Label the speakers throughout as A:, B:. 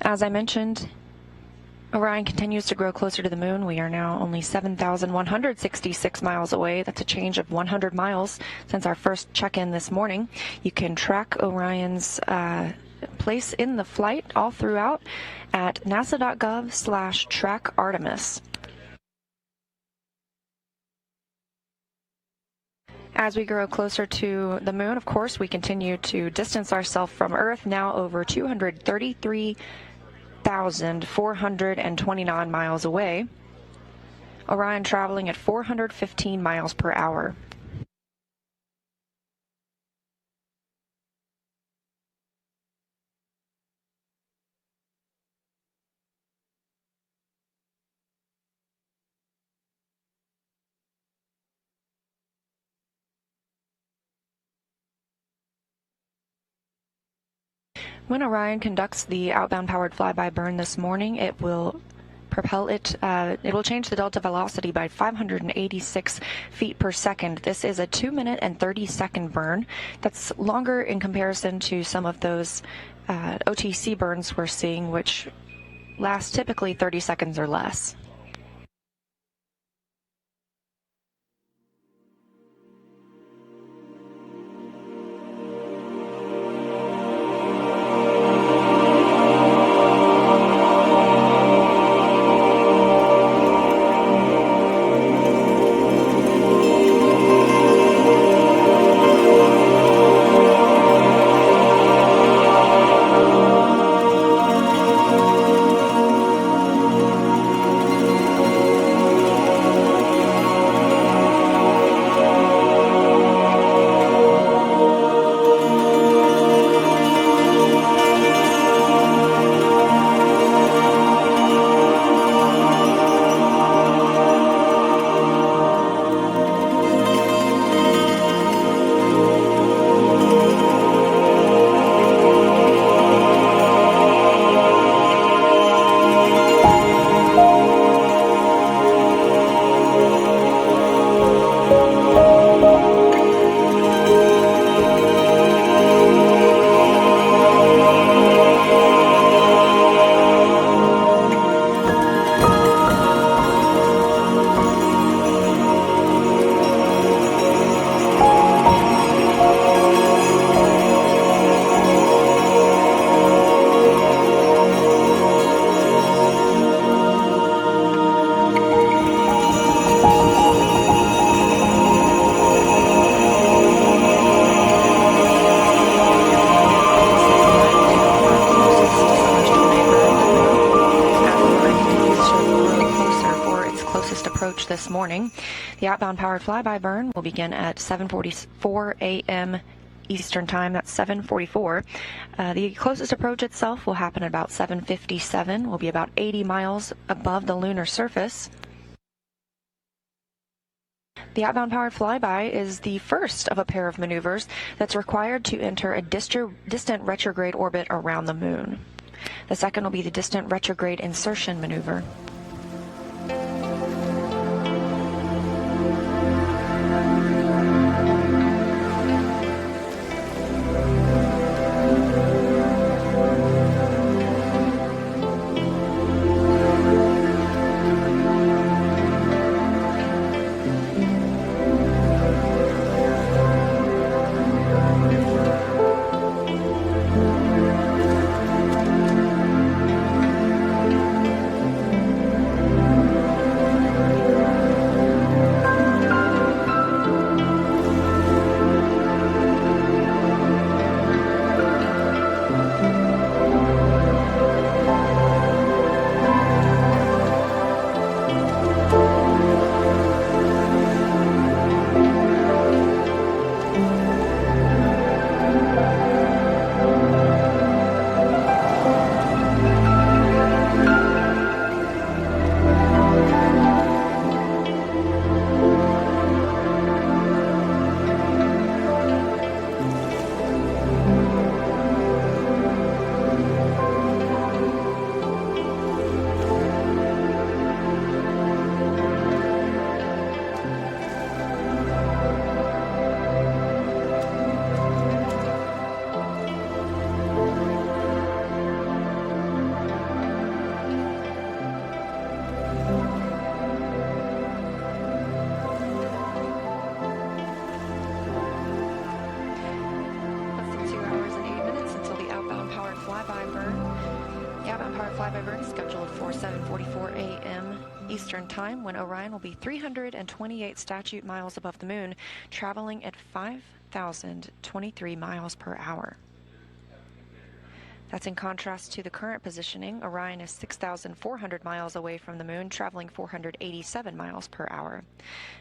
A: As I mentioned, Orion continues to grow closer to the moon. We are now only 7,166 miles away. That's a change of 100 miles since our first check-in this morning. You can track Orion's place in the flight all throughout at nasa.gov/trackartemis. As we grow closer to the moon, of course, we continue to distance ourselves from Earth, now over 233,429 miles away. Orion traveling at 415 miles per hour. When Orion conducts the outbound powered flyby burn this morning, it will propel it, it will change the delta velocity by 586 feet per second. This is a 2-minute and 30-second burn. That's longer in comparison to some of those OTC burns we're seeing, which last typically 30 seconds or less. This morning. The outbound powered flyby burn will begin at 7:44 a.m. Eastern Time. That's 7:44. The closest approach itself will happen at about 7:57. We'll be about 80 miles above the lunar surface. The outbound powered flyby is the first of a pair of maneuvers that's required to enter a distant retrograde orbit around the moon. The second will be the distant retrograde insertion maneuver. flyby burn is scheduled for 7:44 a.m. Eastern Time, when Orion will be 328 statute miles above the moon, traveling at 5,023 miles per hour. That's in contrast to the current positioning. Orion is 6,400 miles away from the moon, traveling 487 miles per hour.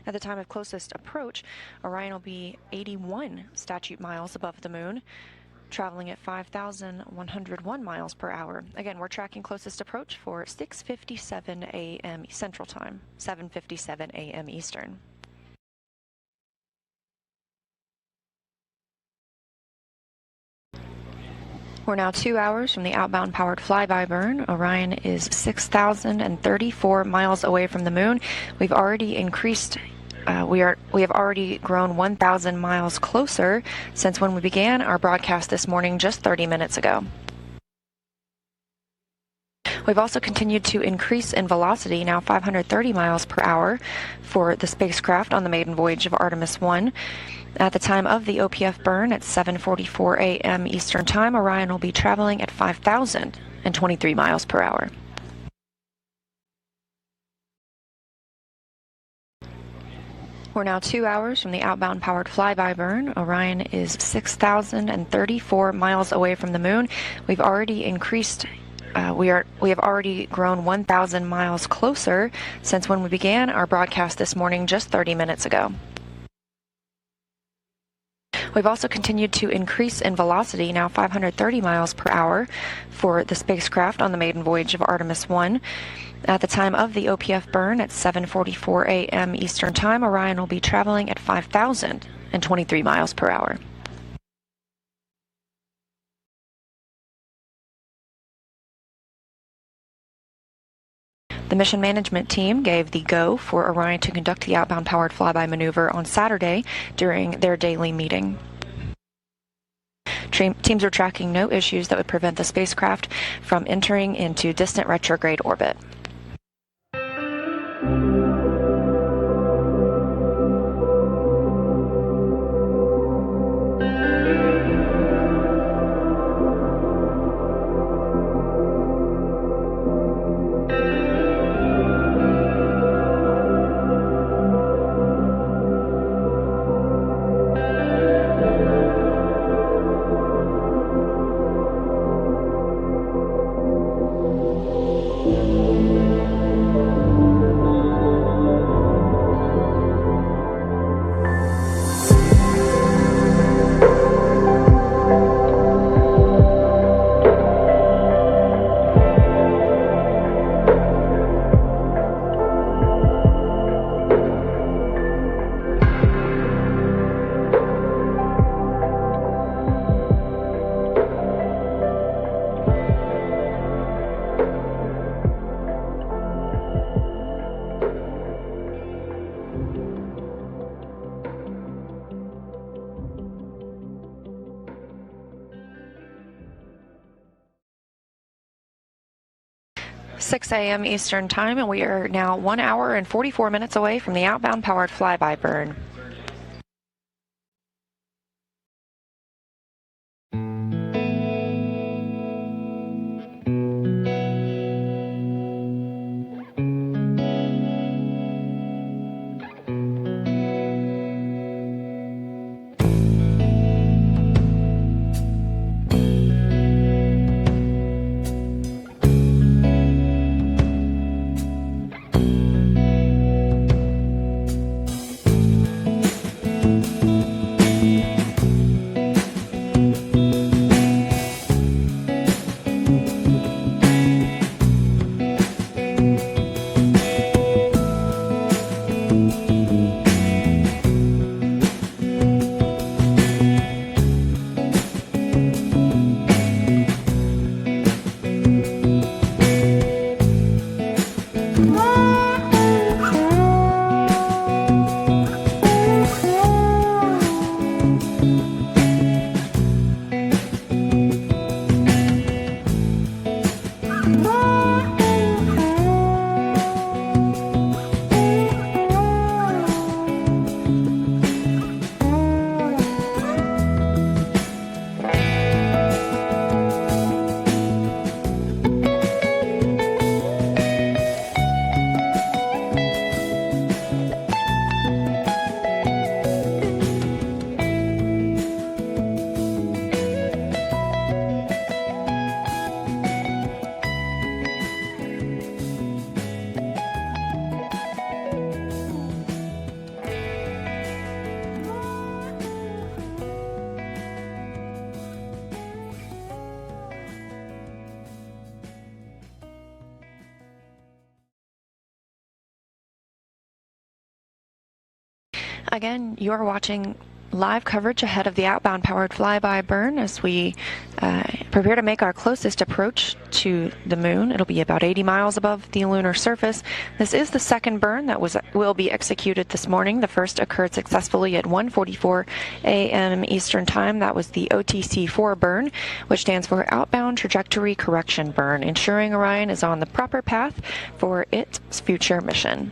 A: At the time of closest approach, Orion will be 81 statute miles above the moon, traveling at 5,101 miles per hour. Again, we're tracking closest approach for 6:57 a.m. Central Time, 7:57 a.m. Eastern. We're now 2 hours from the outbound powered flyby burn. Orion is 6,034 miles away from the moon. We've already increased. We have already grown 1,000 miles closer since when we began our broadcast this morning just 30 minutes ago. We've also continued to increase in velocity, now 530 miles per hour for the spacecraft on the maiden voyage of Artemis I. At the time of the OPF burn at 7:44 a.m. Eastern Time, Orion will be traveling at 5,023 miles per hour. We're now 2 hours from the outbound powered flyby burn. Orion is 6,034 miles away from the moon. We've already increased. We have already grown 1,000 miles closer since when we began our broadcast this morning just 30 minutes ago. We've also continued to increase in velocity, now 530 miles per hour for the spacecraft on the maiden voyage of Artemis I. At the time of the OPF burn at 7:44 a.m. Eastern Time, Orion will be traveling at 5,023 miles per hour. The mission management team gave the go for Orion to conduct the outbound powered flyby maneuver on Saturday during their daily meeting. Teams are tracking no issues that would prevent the spacecraft from entering into distant retrograde orbit. .6 a.m. Eastern Time, and we are now 1 hour and 44 minutes away from the outbound powered flyby burn. Again, you are watching live coverage ahead of the outbound powered flyby burn as we prepare to make our closest approach to the moon. It'll be about 80 miles above the lunar surface. This is the second burn that will be executed this morning. The first occurred successfully at 1:44 a.m. Eastern Time. That was the OTC-4 burn, which stands for Outbound Trajectory Correction Burn, ensuring Orion is on the proper path for its future mission.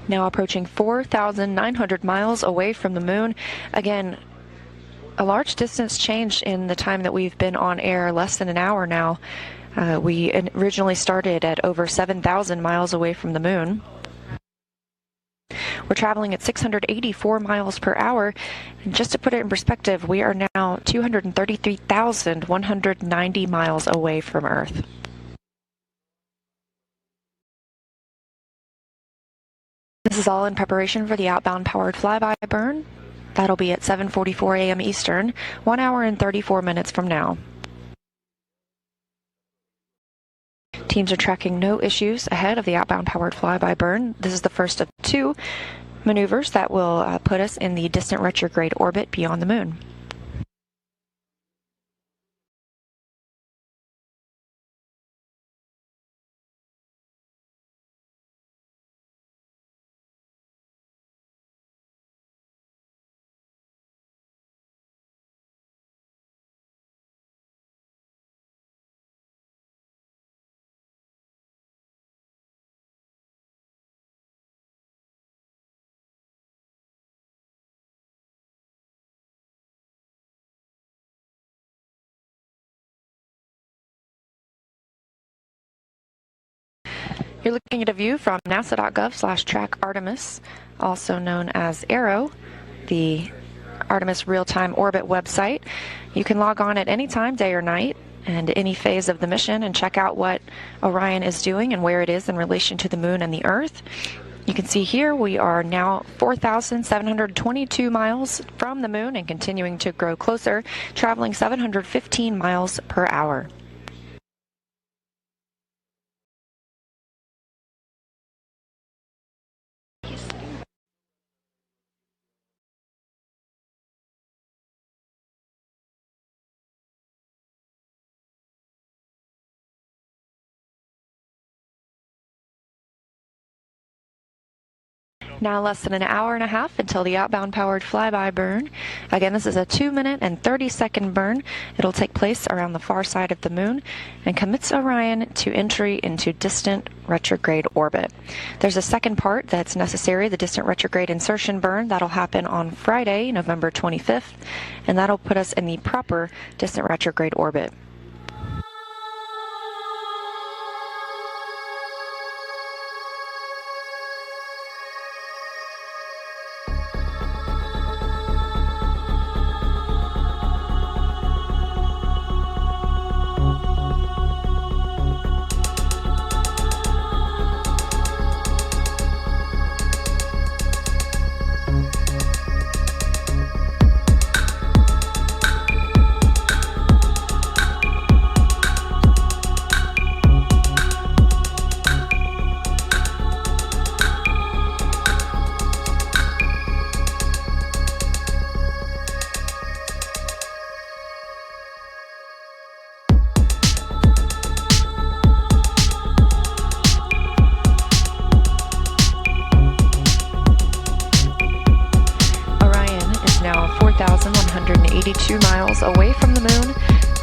A: Now approaching 4,900 miles away from the moon. Again, a large distance change in the time that we've been on air, less than an hour now. We originally started at over 7,000 miles away from the moon. We're traveling at 684 miles per hour. And just to put it in perspective, we are now 233,190 miles away from Earth. This is all in preparation for the outbound powered flyby burn. That'll be at 7:44 a.m. Eastern, 1 hour and 34 minutes from now. Teams are tracking no issues ahead of the outbound powered flyby burn. This is the first of two maneuvers that will put us in the distant retrograde orbit beyond the moon. You're looking at a view from nasa.gov/track Artemis, also known as ARROW, the Artemis real-time orbit website. You can log on at any time, day or night, and any phase of the mission and check out what Orion is doing and where it is in relation to the moon and the Earth. You can see here we are now 4,722 miles from the moon and continuing to grow closer, traveling 715 miles per hour. Now less than an hour and a half until the outbound powered flyby burn. Again, this is a 2-minute and 30-second burn. It'll take place around the far side of the moon and commits Orion to entry into distant retrograde orbit. There's a second part that's necessary, the distant retrograde insertion burn. That'll happen on Friday, November 25th, and that'll put us in the proper distant retrograde orbit. 282 miles away from the moon,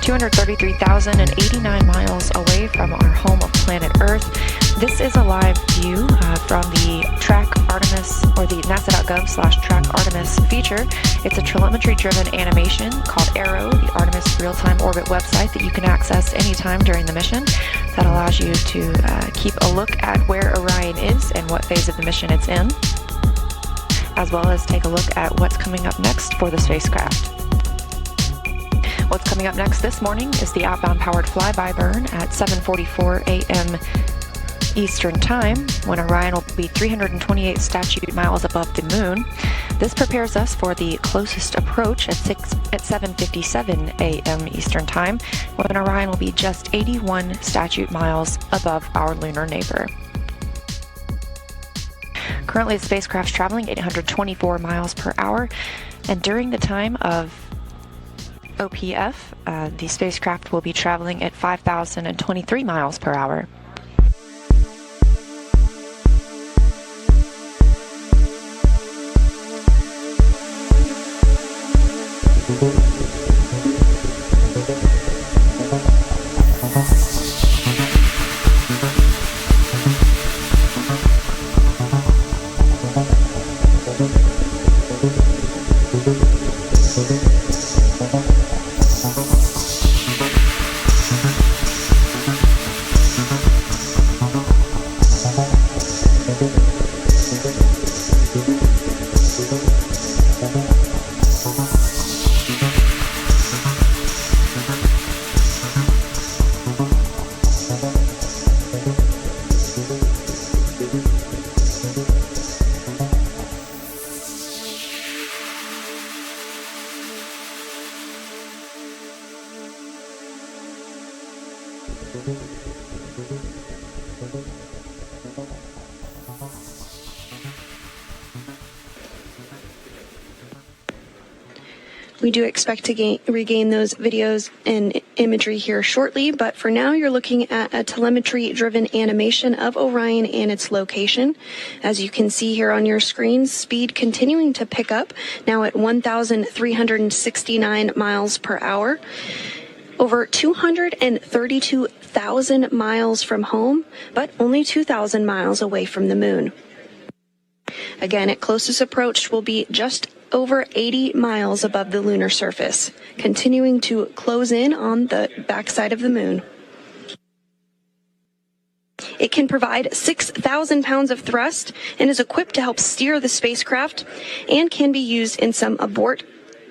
A: 233,089 miles away from our home of planet Earth. This is a live view from the Track Artemis, or the NASA.gov/Track Artemis feature. It's a telemetry-driven animation called Arrow, the Artemis real-time orbit website that you can access anytime during the mission. That allows you to keep a look at where Orion is and what phase of the mission it's in, as well as take a look at what's coming up next for the spacecraft. What's coming up next this morning is the outbound powered flyby burn at 7:44 a.m. Eastern Time, when Orion will be 328 statute miles above the moon. This prepares us for the closest approach at 7:57 a.m. Eastern Time, when Orion will be just 81 statute miles above our lunar neighbor. Currently, the spacecraft's traveling 824 miles per hour, and during the time of OPF, the spacecraft will be traveling at 5,023 miles per hour.
B: We do expect to regain those videos and imagery here shortly, but for now you're looking at a telemetry-driven animation of Orion and its location. As you can see here on your screen, speed continuing to pick up, now at 1,369 miles per hour. Over 232,000 miles from home, but only 2,000 miles away from the moon. Again, at closest approach will be just over 80 miles above the lunar surface, continuing to close in on the backside of the moon. It can provide 6,000 pounds of thrust and is equipped to help steer the spacecraft, and can be used in some abort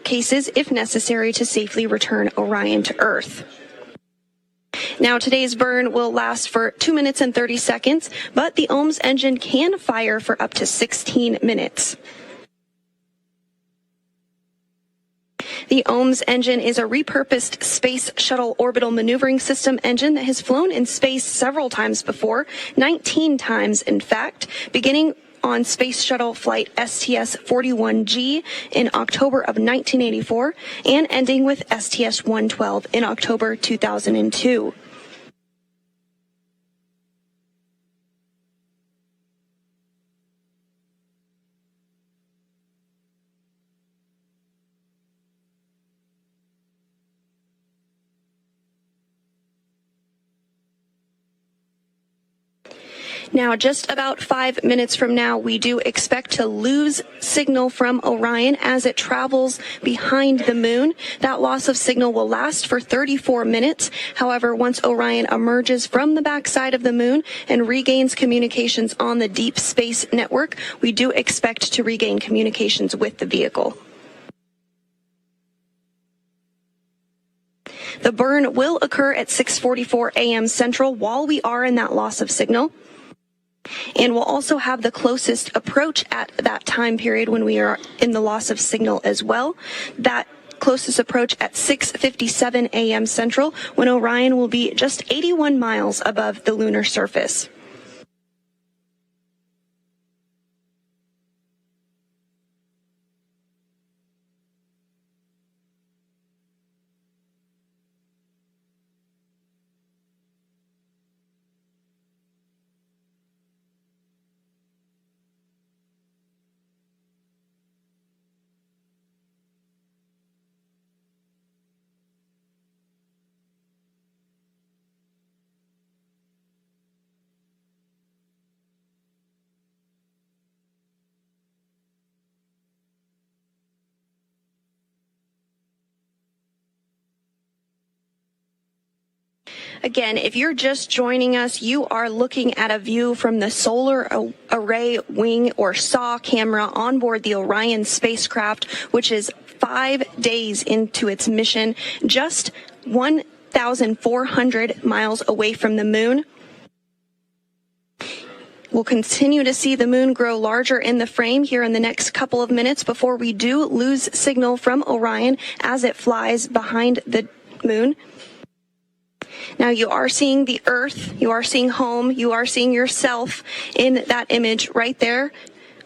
B: cases if necessary to safely return Orion to Earth. Now, today's burn will last for 2 minutes and 30 seconds, but the OMS engine can fire for up to 16 minutes. The OMS engine is a repurposed Space Shuttle Orbital Maneuvering System engine that has flown in space several times before, 19 times in fact, beginning on Space Shuttle Flight STS-41G in October of 1984 and ending with STS-112 in October 2002. Now, just about 5 minutes from now, we do expect to lose signal from Orion as it travels behind the moon. That loss of signal will last for 34 minutes. However, once Orion emerges from the backside of the moon and regains communications on the deep space network, we do expect to regain communications with the vehicle. The burn will occur at 6:44 a.m. Central while we are in that loss of signal. And we'll also have the closest approach at that time period when we are in the loss of signal as well. That closest approach at 6:57 a.m. Central, when Orion will be just 81 miles above the lunar surface. Again, if you're just joining us, you are looking at a view from the solar array wing or SAW camera on board the Orion spacecraft, which is 5 days into its mission, just 1,400 miles away from the moon. We'll continue to see the moon grow larger in the frame here in the next couple of minutes before we do lose signal from Orion as it flies behind the moon. Now you are seeing the Earth, you are seeing home, you are seeing yourself in that image right there,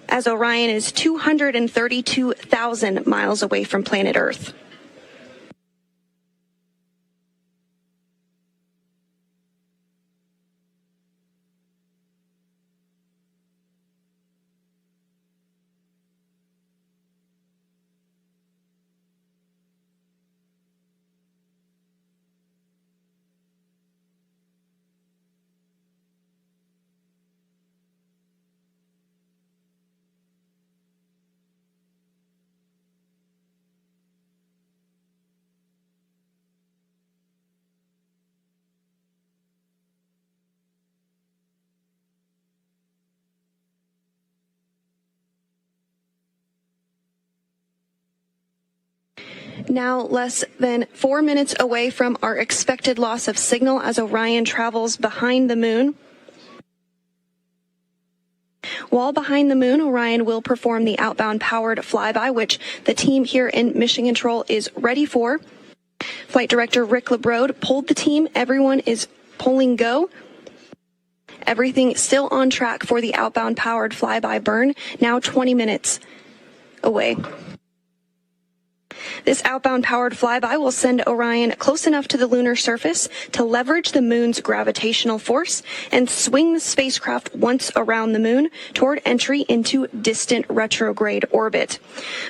B: as Orion is 232,000 miles away from planet Earth. Now less than 4 minutes away from our expected loss of signal as Orion travels behind the moon. While behind the moon, Orion will perform the outbound powered flyby, which the team here in Mission Control is ready for. Flight Director Rick LeBrode pulled the team. Everyone is pulling go. Everything still on track for the outbound powered flyby burn, now 20 minutes away. This outbound powered flyby will send Orion close enough to the lunar surface to leverage the moon's gravitational force and swing the spacecraft once around the moon toward entry into distant retrograde orbit.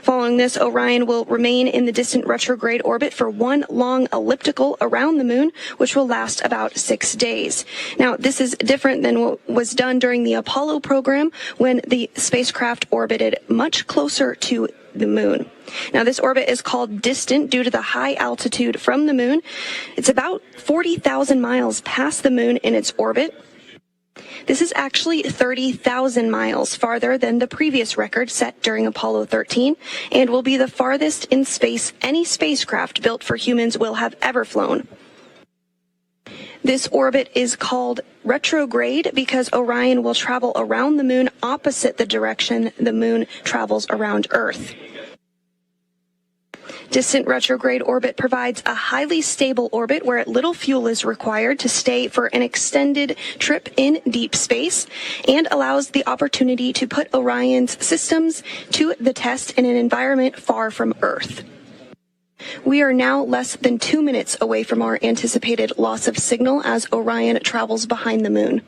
B: Following this, Orion will remain in the distant retrograde orbit for one long elliptical around the moon, which will last about 6 days. Now, this is different than what was done during the Apollo program when the spacecraft orbited much closer to the moon. Now, this orbit is called distant due to the high altitude from the moon. It's about 40,000 miles past the moon in its orbit. This is actually 30,000 miles farther than the previous record set during Apollo 13 and will be the farthest in space any spacecraft built for humans will have ever flown. This orbit is called retrograde because Orion will travel around the moon opposite the direction the moon travels around Earth. Distant retrograde orbit provides a highly stable orbit where little fuel is required to stay for an extended trip in deep space and allows the opportunity to put Orion's systems to the test in an environment far from Earth. We are now less than 2 minutes away from our anticipated loss of signal as Orion travels behind the moon.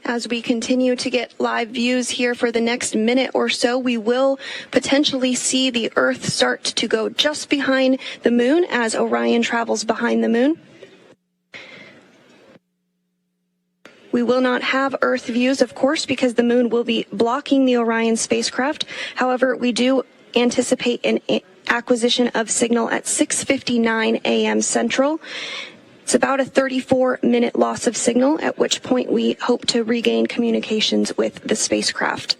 B: As we continue to get live views here for the next minute or so, we will potentially see the Earth start to go just behind the moon as Orion travels behind the moon. We will not have Earth views, of course, because the moon will be blocking the Orion spacecraft. However, we do anticipate an acquisition of signal at 6:59 a.m. Central. It's about a 34-minute loss of signal, at which point we hope to regain communications with the spacecraft.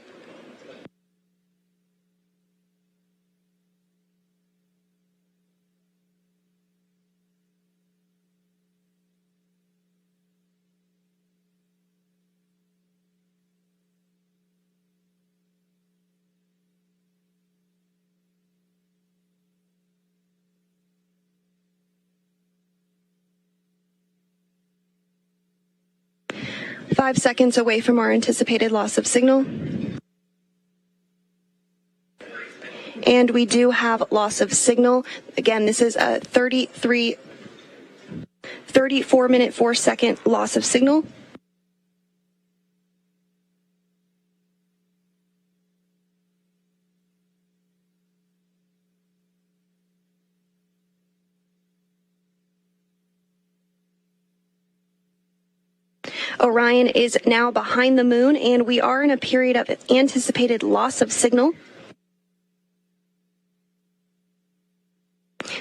B: Five seconds away from our anticipated loss of signal. And we do have loss of signal. Again, this is a 34-minute, 4-second loss of signal. Orion is now behind the moon, and we are in a period of anticipated loss of signal.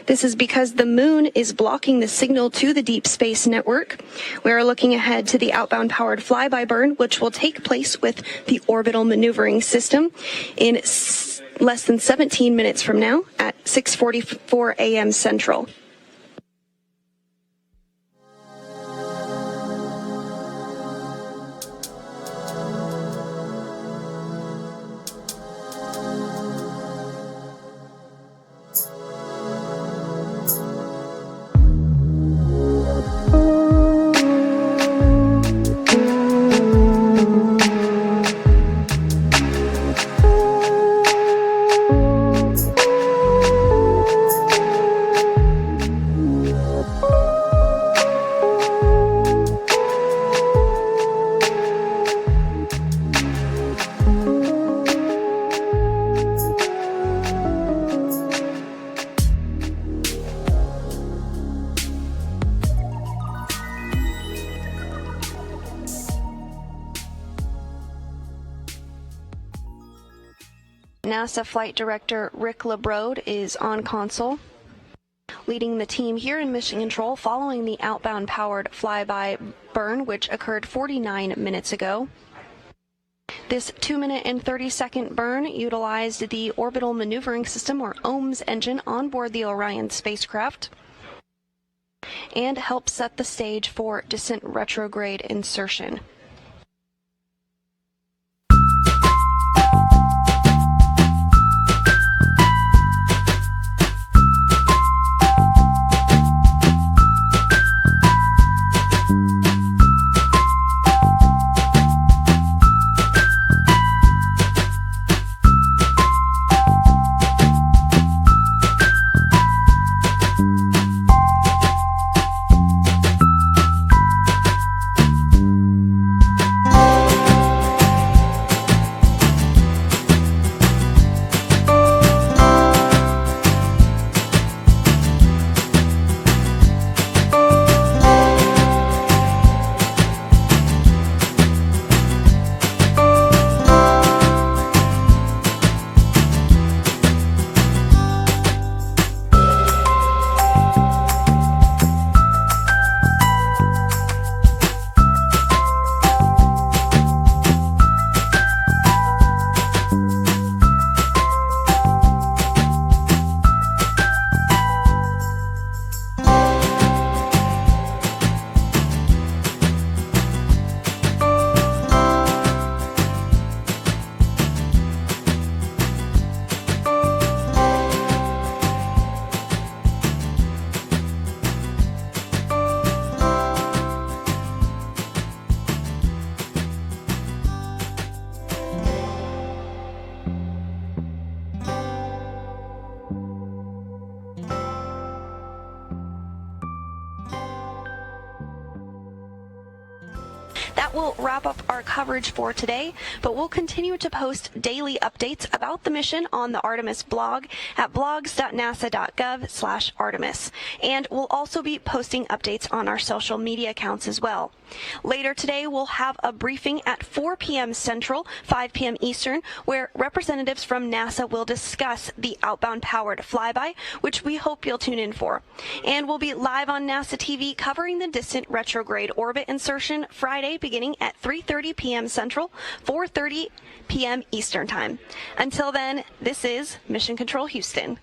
B: This is because the moon is blocking the signal to the Deep Space Network. We are looking ahead to the outbound powered flyby burn, which will take place with the orbital maneuvering system in less than 17 minutes from now at 6:44 a.m. Central. NASA Flight Director Rick LeBrode is on console, leading the team here in Mission Control following the outbound powered flyby burn, which occurred 49 minutes ago. This 2-minute and 30-second burn utilized the Orbital Maneuvering System, or OMS, engine on board the Orion spacecraft and helped set the stage for descent retrograde insertion. That will wrap up our coverage for today, but we'll continue to post daily updates about the mission on the Artemis blog at blogs.nasa.gov/Artemis. And we'll also be posting updates on our social media accounts as well. Later today, we'll have a briefing at 4 p.m. Central, 5 p.m. Eastern, where representatives from NASA will discuss the outbound powered flyby, which we hope you'll tune in for. And we'll be live on NASA TV covering the distant retrograde orbit insertion Friday beginning at 3:30 p.m. Central, 4:30 p.m. Eastern Time. Until then, this is Mission Control Houston.